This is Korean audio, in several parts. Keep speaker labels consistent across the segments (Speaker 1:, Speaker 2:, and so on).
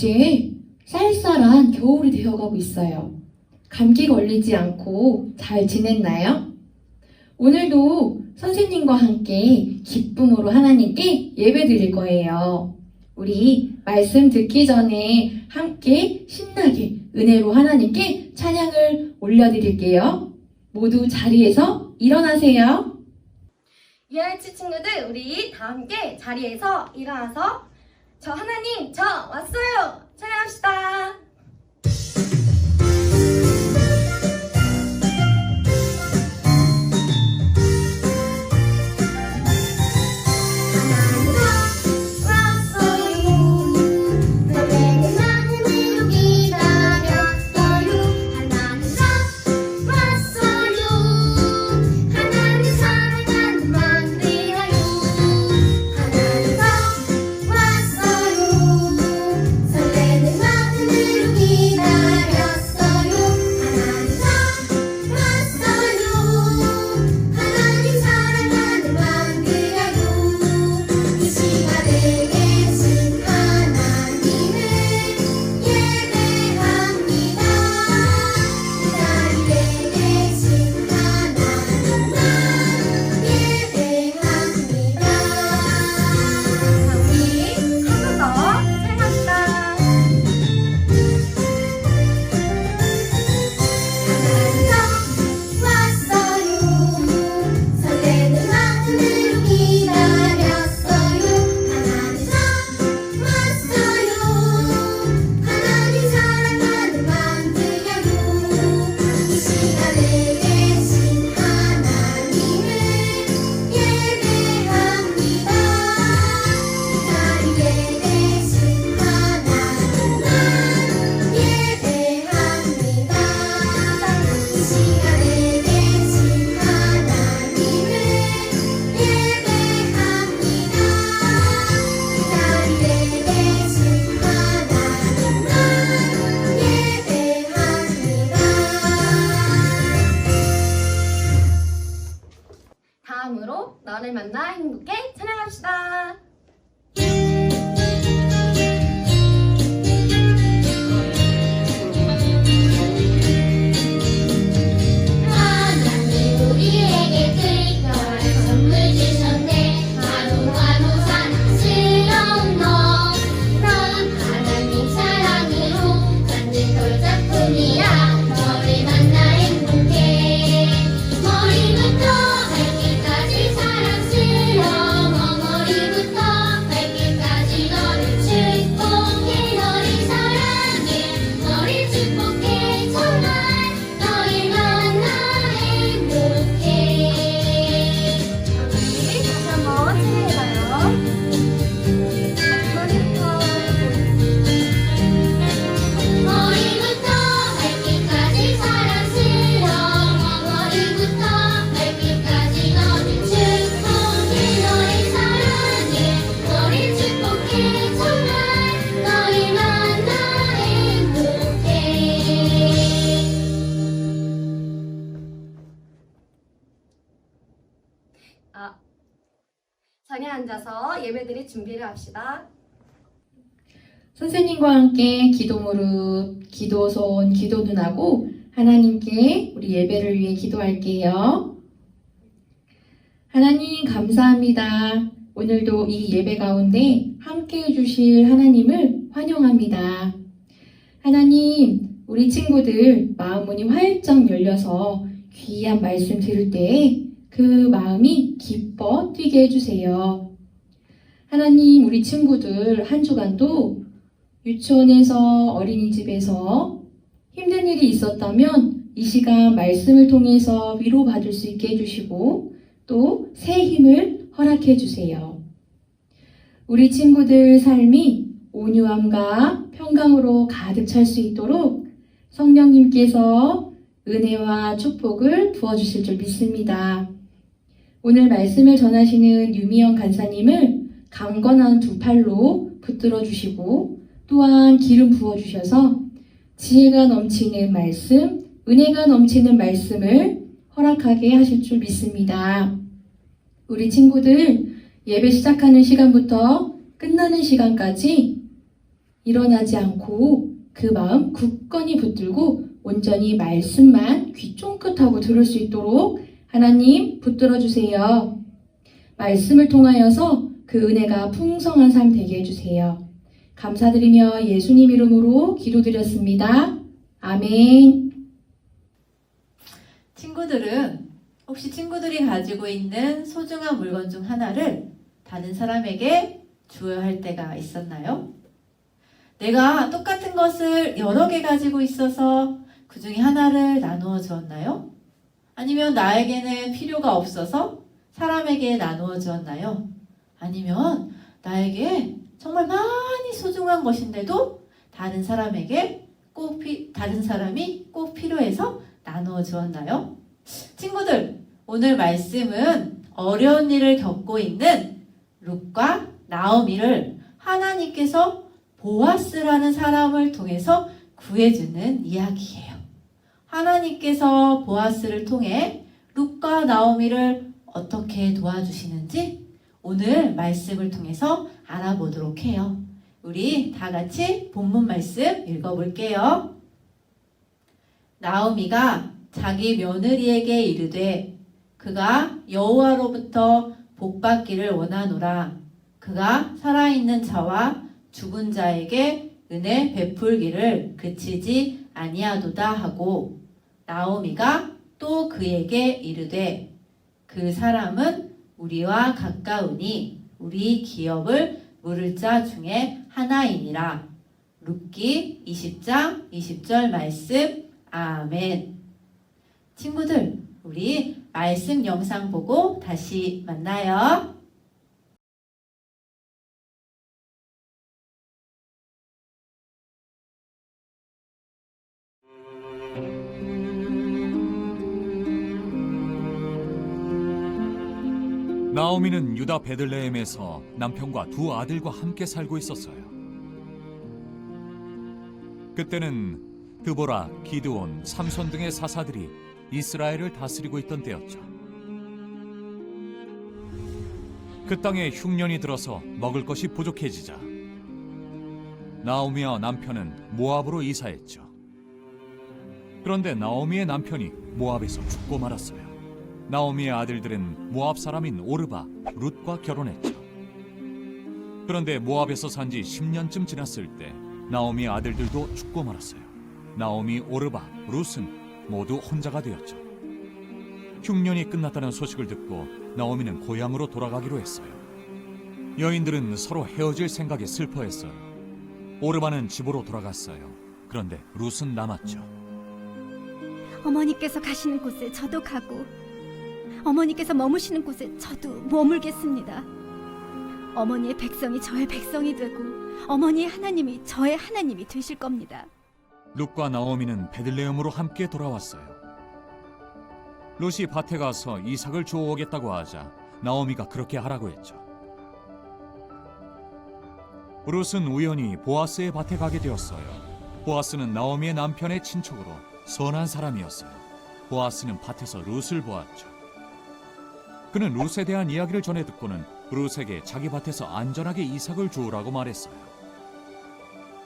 Speaker 1: 이제 쌀쌀한 겨울이 되어가고 있어요. 감기 걸리지 않고 잘 지냈나요? 오늘도 선생님과 함께 기쁨으로 하나님께 예배 드릴 거예요. 우리 말씀 듣기 전에 함께 신나게 은혜로 하나님께 찬양을 올려드릴게요. 모두 자리에서 일어나세요.
Speaker 2: 유아일치 친구들, 우리 다 함께 자리에서 일어나서 저 하나님, 저 왔어요! 찬양합시다. 다음으로 너를 만나 행복해 찬양합시다.
Speaker 3: 하나님 우리에게 특별한 선물 주셨네. 하루하루 사랑스러운 너, 넌 하나님 사랑으로 만든 돌작품이야. 너를 만나 행복해. 머리부터 발끝까지 사랑스러워. 머리부터 발끝까지 너를 축복해. 너를 사랑해. 너를 축복해. 정말 너를 만나 행복해.
Speaker 2: 우리 다시 한번 찬양해봐요.
Speaker 3: 머리부터 발끝까지 사랑스러워. 머리부터 발끝까지 너를 축복해. 너를 사랑해. 너를 축복해. 정말 너를 만나 행복해.
Speaker 2: 자리에 앉아서 예배드릴 준비를 합시다.
Speaker 1: 선생님과 함께 기도 무릎, 기도 손, 기도 눈 하고 하나님께 우리 예배를 위해 기도할게요. 하나님 감사합니다. 오늘도 이 예배 가운데 함께 해주실 하나님을 환영합니다. 하나님, 우리 친구들 마음 문이 활짝 열려서 귀한 말씀 들을 때에 그 마음이 기뻐 뛰게 해주세요. 하나님, 우리 친구들 한 주간도 유치원에서 어린이집에서 힘든 일이 있었다면 이 시간 말씀을 통해서 위로받을 수 있게 해주시고 또 새 힘을 허락해 주세요. 우리 친구들 삶이 온유함과 평강으로 가득 찰 수 있도록 성령님께서 은혜와 축복을 부어주실 줄 믿습니다. 오늘 말씀을 전하시는 유미영 간사님을 강건한 두 팔로 붙들어 주시고 또한 기름 부어주셔서 지혜가 넘치는 말씀, 은혜가 넘치는 말씀을 허락하게 하실 줄 믿습니다. 우리 친구들 예배 시작하는 시간부터 끝나는 시간까지 일어나지 않고 그 마음 굳건히 붙들고 온전히 말씀만 귀 쫑긋하고 들을 수 있도록 하나님 붙들어 주세요. 말씀을 통하여서 그 은혜가 풍성한 삶 되게 해주세요. 감사드리며 예수님 이름으로 기도드렸습니다. 아멘.
Speaker 4: 친구들은 혹시 친구들이 가지고 있는 소중한 물건 중 하나를 다른 사람에게 주어야 할 때가 있었나요? 내가 똑같은 것을 여러 개 가지고 있어서 그 중에 하나를 나누어 주었나요? 아니면 나에게는 필요가 없어서 사람에게 나누어 주었나요? 아니면 나에게 정말 많이 소중한 것인데도 다른 사람이 꼭 필요해서 나누어 주었나요? 친구들, 오늘 말씀은 어려운 일을 겪고 있는 룻과 나오미를 하나님께서 보아스라는 사람을 통해서 구해주는 이야기예요. 하나님께서 보아스를 통해 룻과 나오미를 어떻게 도와주시는지 오늘 말씀을 통해서 알아보도록 해요. 우리 다 같이 본문 말씀 읽어볼게요. 나오미가 자기 며느리에게 이르되 그가 여호와로부터 복받기를 원하노라. 그가 살아있는 자와 죽은 자에게 은혜 베풀기를 그치지 아니하도다 하고 나오미가 또 그에게 이르되 그 사람은 우리와 가까우니 우리 기업을 물을 자 중에 하나이니라. 룻기 20장 20절 말씀. 아멘. 친구들, 우리 말씀 영상 보고 다시 만나요.
Speaker 5: 나오미는 유다 베들레헴에서 남편과 두 아들과 함께 살고 있었어요. 그때는 드보라, 기드온, 삼손 등의 사사들이 이스라엘을 다스리고 있던 때였죠. 그 땅에 흉년이 들어서 먹을 것이 부족해지자 나오미와 남편은 모압으로 이사했죠. 그런데 나오미의 남편이 모압에서 죽고 말았어요. 나오미의 아들들은 모압 사람인 오르바, 룻과 결혼했죠. 그런데 모압에서 산 지 10년쯤 지났을 때 나오미의 아들들도 죽고 말았어요. 나오미, 오르바, 룻은 모두 혼자가 되었죠. 흉년이 끝났다는 소식을 듣고 나오미는 고향으로 돌아가기로 했어요. 여인들은 서로 헤어질 생각에 슬퍼했어요. 오르바는 집으로 돌아갔어요. 그런데 룻은 남았죠.
Speaker 6: 어머니께서 가시는 곳에 저도 가고 어머니께서 머무시는 곳에 저도 머물겠습니다. 어머니의 백성이 저의 백성이 되고 어머니의 하나님이 저의 하나님이 되실 겁니다.
Speaker 5: 룻과 나오미는 베들레헴으로 함께 돌아왔어요. 룻이 밭에 가서 이삭을 주워오겠다고 하자 나오미가 그렇게 하라고 했죠. 룻은 우연히 보아스의 밭에 가게 되었어요. 보아스는 나오미의 남편의 친척으로 선한 사람이었어요. 보아스는 밭에서 룻을 보았죠. 그는 룻에 대한 이야기를 전해 듣고는 룻에게 자기 밭에서 안전하게 이삭을 주우라고 말했어요.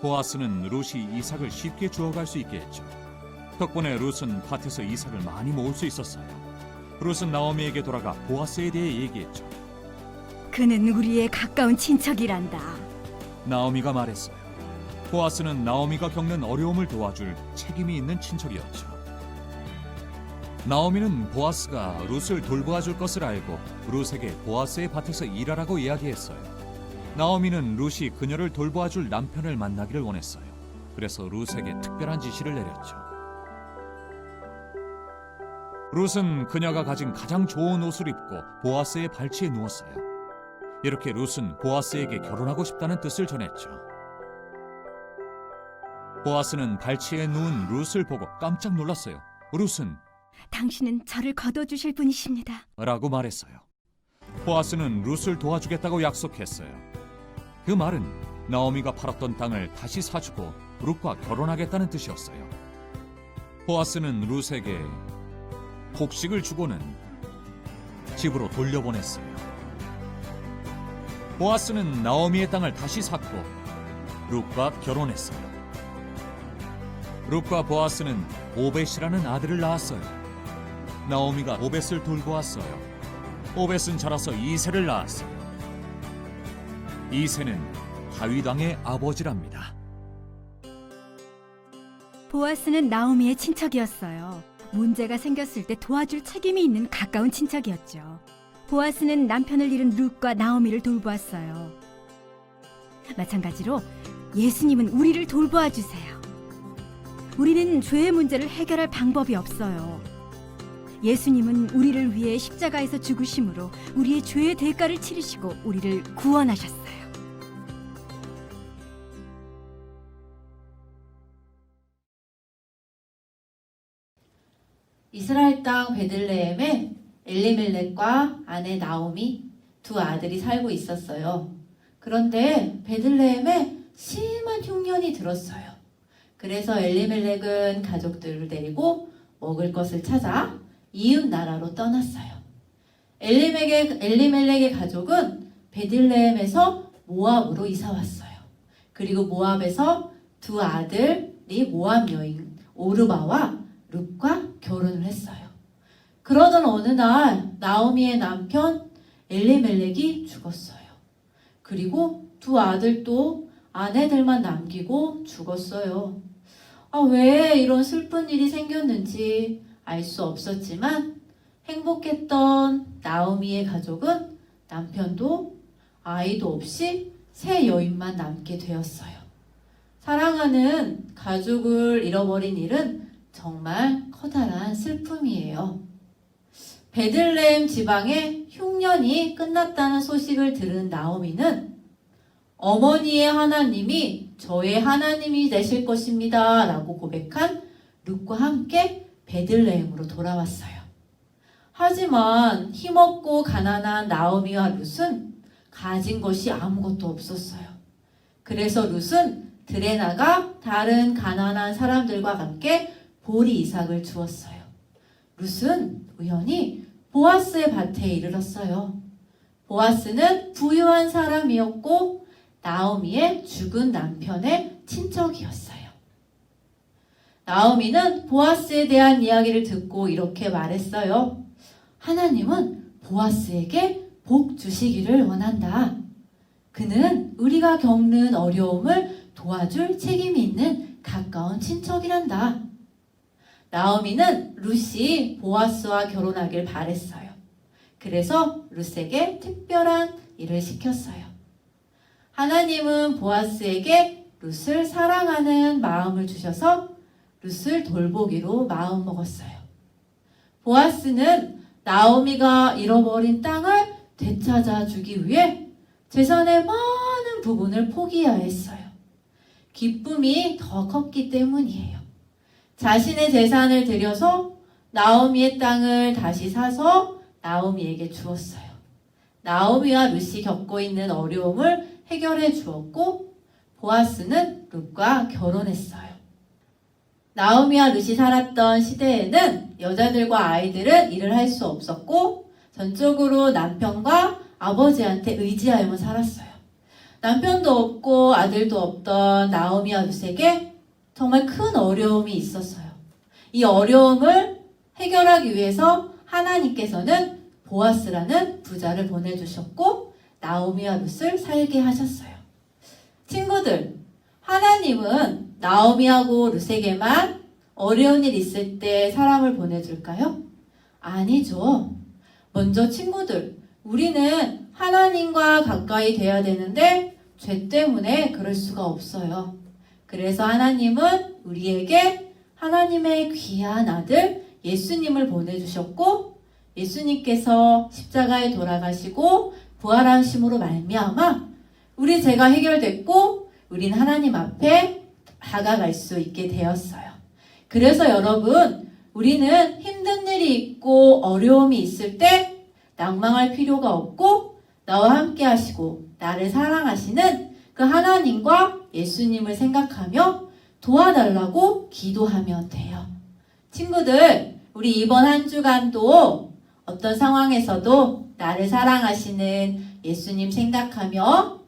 Speaker 5: 보아스는 룻이 이삭을 쉽게 주워갈 수 있게 했죠. 덕분에 룻은 밭에서 이삭을 많이 모을 수 있었어요. 룻은 나오미에게 돌아가 보아스에 대해 얘기했죠.
Speaker 6: 그는 우리의 가까운 친척이란다.
Speaker 5: 나오미가 말했어요. 보아스는 나오미가 겪는 어려움을 도와줄 책임이 있는 친척이었죠. 나오미는 보아스가 룻을 돌보아줄 것을 알고 룻에게 보아스의 밭에서 일하라고 이야기했어요. 나오미는 룻이 그녀를 돌보아줄 남편을 만나기를 원했어요. 그래서 룻에게 특별한 지시를 내렸죠. 룻은 그녀가 가진 가장 좋은 옷을 입고 보아스의 발치에 누웠어요. 이렇게 룻은 보아스에게 결혼하고 싶다는 뜻을 전했죠. 보아스는 발치에 누운 룻을 보고 깜짝 놀랐어요. 룻은
Speaker 6: 당신은 저를 거둬주실 분이십니다.
Speaker 5: 라고 말했어요. 보아스는 룻을 도와주겠다고 약속했어요. 그 말은 나오미가 팔았던 땅을 다시 사주고 룻과 결혼하겠다는 뜻이었어요. 보아스는 룻에게 곡식을 주고는 집으로 돌려보냈어요. 보아스는 나오미의 땅을 다시 샀고 룻과 결혼했어요. 룻과 보아스는 오벳이라는 아들을 낳았어요. 나오미가 오벳을 돌보았어요. 오벳은 자라서 이새를 낳았어요. 이새는 다윗 왕의 아버지랍니다.
Speaker 6: 보아스는 나오미의 친척이었어요. 문제가 생겼을 때 도와줄 책임이 있는 가까운 친척이었죠. 보아스는 남편을 잃은 룻과 나오미를 돌보았어요. 마찬가지로 예수님은 우리를 돌보아 주세요. 우리는 죄의 문제를 해결할 방법이 없어요. 예수님은 우리를 위해 십자가에서 죽으심으로 우리의 죄의 대가를 치르시고 우리를 구원하셨어요.
Speaker 4: 이스라엘 땅 베들레헴에 엘리멜렉과 아내 나오미 두 아들이 살고 있었어요. 그런데 베들레헴에 심한 흉년이 들었어요. 그래서 엘리멜렉은 가족들을 데리고 먹을 것을 찾아 이웃 나라로 떠났어요. 엘리멜렉의 가족은 베들레헴에서 모압으로 이사 왔어요. 그리고 모압에서 두 아들이 모압 여인 오르바와 룻과 결혼을 했어요. 그러던 어느 날 나오미의 남편 엘리멜렉이 죽었어요. 그리고 두 아들도 아내들만 남기고 죽었어요. 왜 이런 슬픈 일이 생겼는지 알 수 없었지만 행복했던 나오미의 가족은 남편도 아이도 없이 새 여인만 남게 되었어요. 사랑하는 가족을 잃어버린 일은 정말 커다란 슬픔이에요. 베들레헴 지방에 흉년이 끝났다는 소식을 들은 나오미는 어머니의 하나님이 저의 하나님이 되실 것입니다 라고 고백한 룻과 함께 베들레헴으로 돌아왔어요. 하지만 힘없고 가난한 나오미와 룻은 가진 것이 아무것도 없었어요. 그래서 룻은 들에 나가 다른 가난한 사람들과 함께 보리 이삭을 주었어요. 룻은 우연히 보아스의 밭에 이르렀어요. 보아스는 부유한 사람이었고 나오미의 죽은 남편의 친척이었어요. 나오미는 보아스에 대한 이야기를 듣고 이렇게 말했어요. 하나님은 보아스에게 복 주시기를 원한다. 그는 우리가 겪는 어려움을 도와줄 책임이 있는 가까운 친척이란다. 나오미는 룻이 보아스와 결혼하길 바랬어요. 그래서 룻에게 특별한 일을 시켰어요. 하나님은 보아스에게 룻을 사랑하는 마음을 주셔서 룻을 돌보기로 마음먹었어야 했어요. 보아스는 나오미가 잃어버린 땅을 되찾아 주기 위해 재산의 많은 부분을 포기해야 했어요. 기쁨이 더 컸기 때문이에요. 자신의 재산을 들여서 나오미의 땅을 다시 사서 나오미에게 주었어요. 나오미와 룻이 겪고 있는 어려움을 해결해 주었고 보아스는 룻과 결혼했어요. 나오미와 룻이 살았던 시대에는 여자들과 아이들은 일을 할 수 없었고 전적으로 남편과 아버지한테 의지하여만 살았어요. 남편도 없고 아들도 없던 나오미와 룻에게 정말 큰 어려움이 있었어요. 이 어려움을 해결하기 위해서 하나님께서는 보아스라는 부자를 보내주셨고 나오미와 룻을 살게 하셨어요. 친구들, 하나님은 나오미하고 룻에게만 어려운 일 있을 때 사람을 보내줄까요? 아니죠. 먼저 친구들, 우리는 하나님과 가까이 돼야 되는데 죄 때문에 그럴 수가 없어요. 그래서 하나님은 우리에게 하나님의 귀한 아들 예수님을 보내주셨고 예수님께서 십자가에 돌아가시고 부활하심으로 말미암아 우리 죄가 해결됐고 우린 하나님 앞에 다가갈 수 있게 되었어요. 그래서 여러분, 우리는 힘든 일이 있고 어려움이 있을 때 낭망할 필요가 없고 나와 함께 하시고 나를 사랑하시는 그 하나님과 예수님을 생각하며 도와달라고 기도하면 돼요. 친구들, 우리 이번 한 주간도 어떤 상황에서도 나를 사랑하시는 예수님 생각하며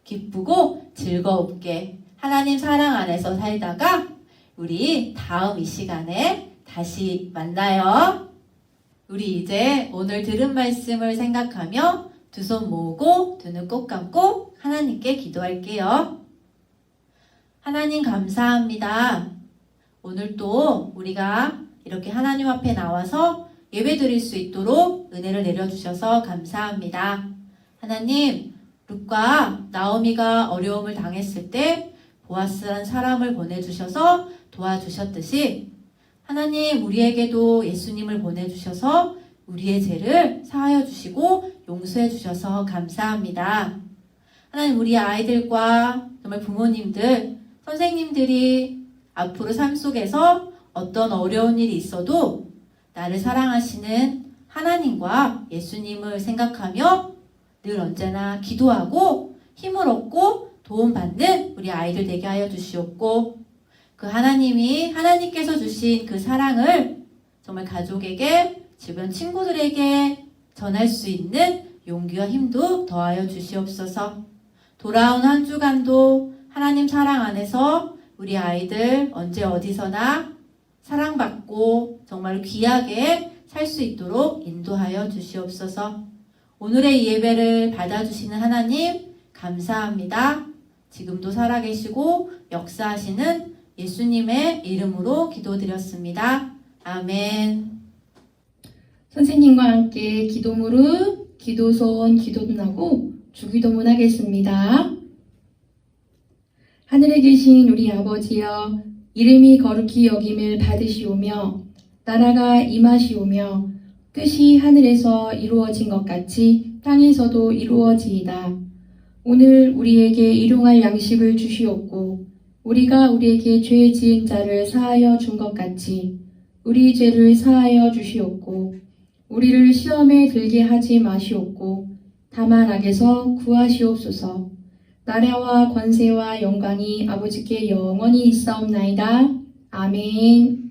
Speaker 4: 기쁘고 즐겁게 하나님 사랑 안에서 살다가 우리 다음 이 시간에 다시 만나요. 우리 이제 오늘 들은 말씀을 생각하며 두 손 모으고 두 눈 꼭 감고 하나님께 기도할게요. 하나님 감사합니다. 오늘 또 우리가 이렇게 하나님 앞에 나와서 예배 드릴 수 있도록 은혜를 내려주셔서 감사합니다. 하나님, 룻과 나오미가 어려움을 당했을 때 보아스란 사람을 보내주셔서 도와주셨듯이 하나님 우리에게도 예수님을 보내주셔서 우리의 죄를 사하여 주시고 용서해 주셔서 감사합니다. 하나님 우리 아이들과 정말 부모님들, 선생님들이 앞으로 삶 속에서 어떤 어려운 일이 있어도 나를 사랑하시는 하나님과 예수님을 생각하며 늘 언제나 기도하고 힘을 얻고 도움받는 우리 아이들 되게 하여 주시옵고 그 하나님께서 주신 그 사랑을 정말 가족에게 주변 친구들에게 전할 수 있는 용기와 힘도 더하여 주시옵소서. 돌아온 한 주간도 하나님 사랑 안에서 우리 아이들 언제 어디서나 사랑받고 정말 귀하게 살 수 있도록 인도하여 주시옵소서. 오늘의 이 예배를 받아주시는 하나님 감사합니다. 지금도 살아계시고 역사하시는 예수님의 이름으로 기도드렸습니다. 아멘.
Speaker 1: 선생님과 함께 기도 무릎, 기도손, 기도눈 하고 주기도문 하겠습니다. 하늘에 계신 우리 아버지여, 이름이 거룩히 여김을 받으시오며 나라가 임하시오며 뜻이 하늘에서 이루어진 것 같이 땅에서도 이루어지이다. 오늘 우리에게 일용할 양식을 주시옵고 우리가 우리에게 죄 지은 자를 사하여 준 것 같이 우리 죄를 사하여 주시옵고 우리를 시험에 들게 하지 마시옵고 다만 악에서 구하시옵소서. 나라와 권세와 영광이 아버지께 영원히 있사옵나이다. 아멘.